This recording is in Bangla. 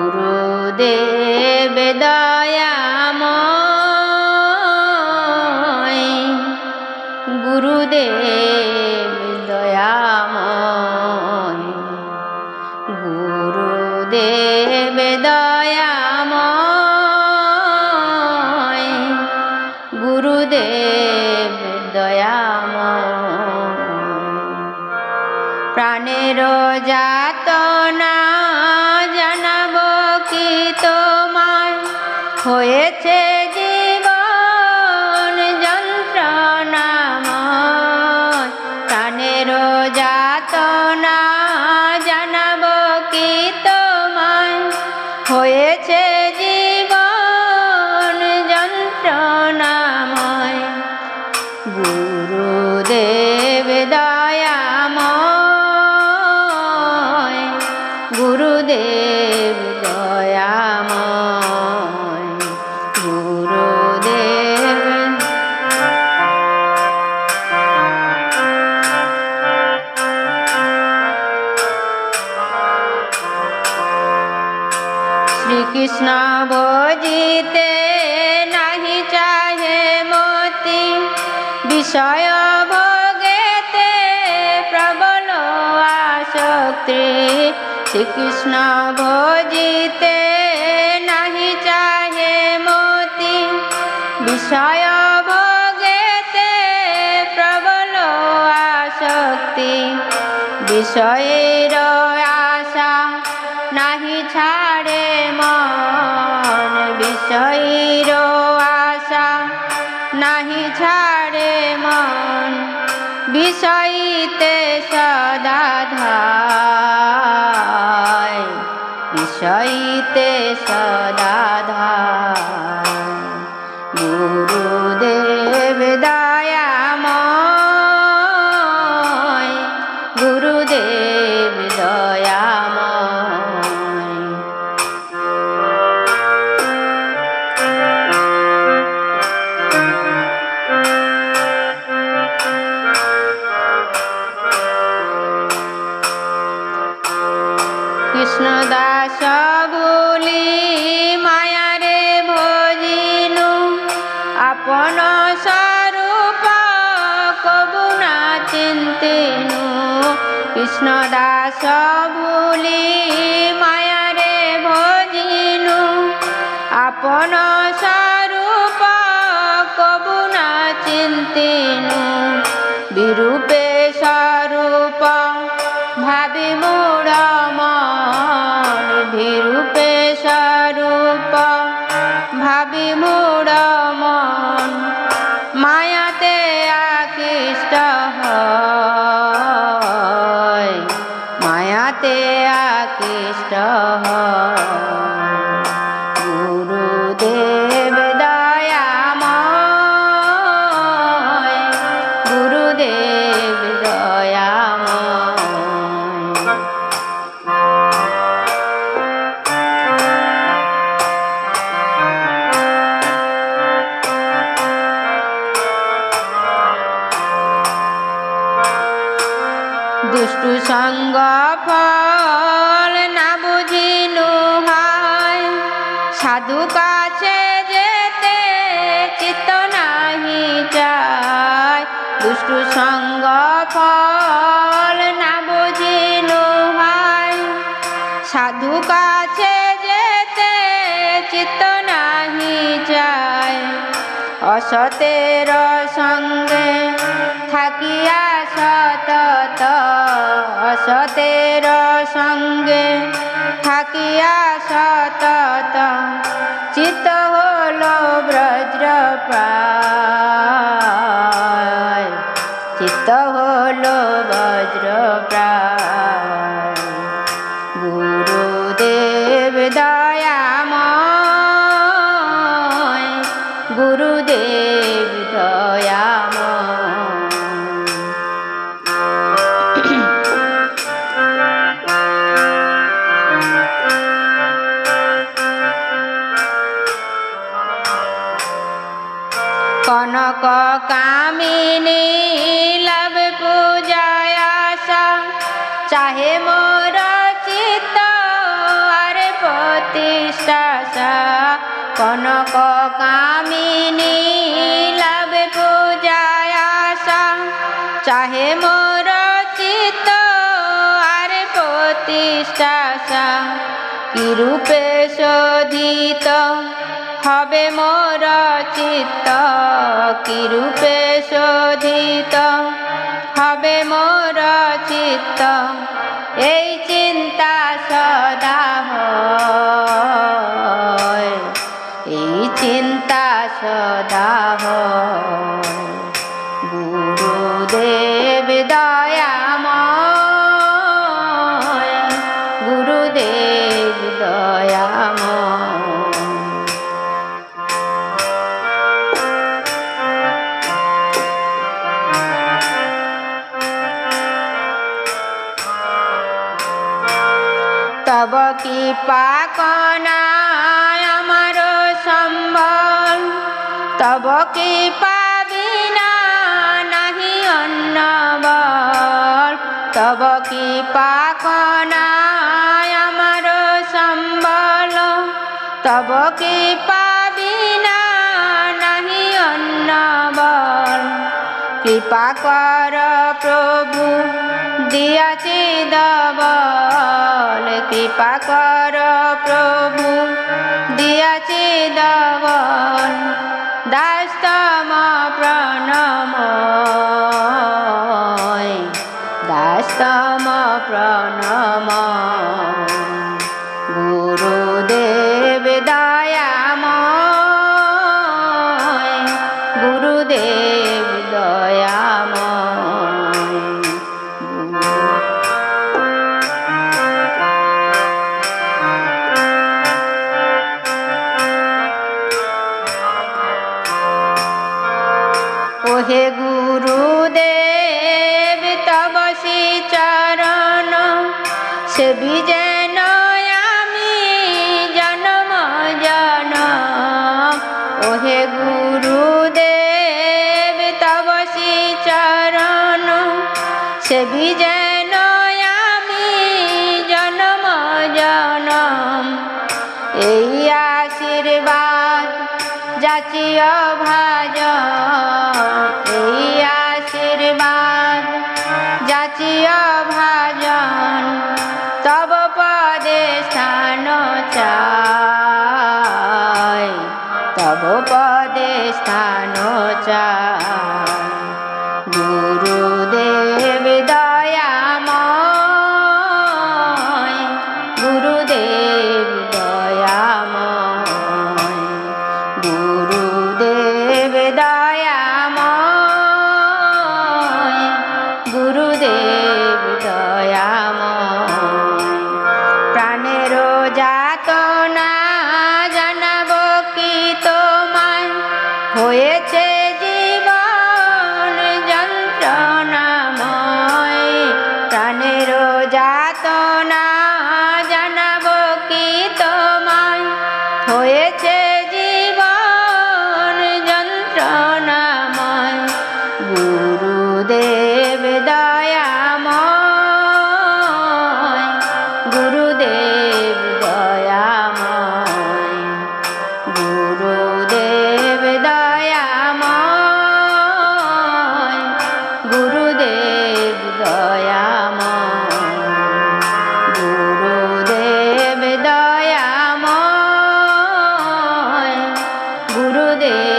গুরুদেব দয়াময়, গুরুদেব দয়াময়, গুরুদেব দয়াময়, গুরুদেব দয়াময়। প্রাণের যাতনা জানাবো কি তোমায়, হয়েছে জীবন যন্ত্রণাময়। প্রাণের যাতনা জানাবো কি তোমায়, হয়েছে জীবন যন্ত্রণাময়। গুরুদেব দয়াময়, গুরুদেব দয়াময়, গুরুদেব। শ্রীকৃষ্ণ ভজিতে নাহি চাহে মতি, বিষয় ভোগেতে প্রবল আসক্তি। শ্রীকৃষ্ণ ভজিতে নাহি চাহে মতি, বিষয় ভোগেতে প্রবল আসক্তি। বিষয়ের আশা নাহি ছাড়ে মন, বিষয়ের আশা নাহি ছাড়ে মন। বিষয়ীতে সদা ধায়, বিষয়ীতে সদা ধায়। গুরুদেব দয়াময়, গুরুদেব দয়াময়। কৃষ্ণদাস বলি মায়ারে ভজিনু, আপন স্বরূপ কবু না চিন্তিনু। কৃষ্ণদাস বলি মায়ারে ভজিনু, আপন স্বরূপ কবু না চিন্তিনু। বিরূপে স্বরূপ ভাবি মূঢ় মন, বিরূপে স্বরূপ ভাবি মূঢ় মন। মায়াতে আকৃষ্ট হয়, মায়াতে আকৃষ্ট হয়। গুরুদেব দয়াময়, গুরুদেব দয়াময়। দুষ্টু সঙ্গ ফল না বুঝিনু হয়, সাধু কাছে যেতে চিত্ত নাহি চায়। দুষ্টু সঙ্গ ফল না বুঝিনু হয়, সাধু কাছে যেতে চিত্ত নাহি চায়। অসতের সঙ্গে থাকিয়া সতত, অসতের সঙ্গে থাকিয়া সতত। চিত্ত হল ব্রজপ্রায়, চিত্ত হল বজ্রপ্রায়। গুরুদেব দয়াময়, গুরুদেব দয়াময়। কনক কামিনী লব পূজায় আশা, চাহে মোর চিত্ত আর প্রতিষ্ঠা কনক কামিনী লাভে পূজায় আশা চাহে মোর চিত্ত আর প্রতিষ্ঠা কি রূপে শোধিত হবে মোর চিত্ত কি রূপে শোধিত হবে মোর চিত্ত এই চিন্তা সদা হয় এই চিন্তা সদা হয় গুরুদেব দয়াময় গুরুদেব দয়াময় তব কৃপা কনায় আমার সম্বল তব কৃপা বিনা নাহি অন্য বল তব কৃপা কনায় আমার সম্বল তব কৃপা বিনা নাহি অন্য বল কৃপা কর প্রভু দিয়াছি দবল কৃপা কর প্রভু দিয়াছি দবল দাস্তম প্রণময় দাস্তম প্রণময় গুরুদেব দয়াময় গুরুদেব দয়াময় ওহে গুরুদেব তব শ্রী চরণ সেবি যেন আমি জনম জনম ওহে গুরুদেব তব শ্রী চরণ সেবি যেন আমি জনম জনম এই আশীর্বাদ যাচিও ভাজন এই আশীর্বাদ যাচিও ভাজন তব পদে স্থান চাই তব পদে স্থান চাই গুরুদেব দয়াময় গুরুদেব দয়াময় গুরুদেব দয়াময় গুরুদেব দয়াময় প্রাণের যাতনা জানাব কি তোমায় হয়েছে জীবন যন্ত্রণাময় প্রাণের যাতনা জানাব কি তোমায় হয়েছে জীবন যন্ত্রণাময় গুরুদেব দয়াময় গুরুদেব দয়াময় গুরুদেব দয়াময় গুরুদেব দয়াময় গুরুদেব দয়াময় গুরুদেব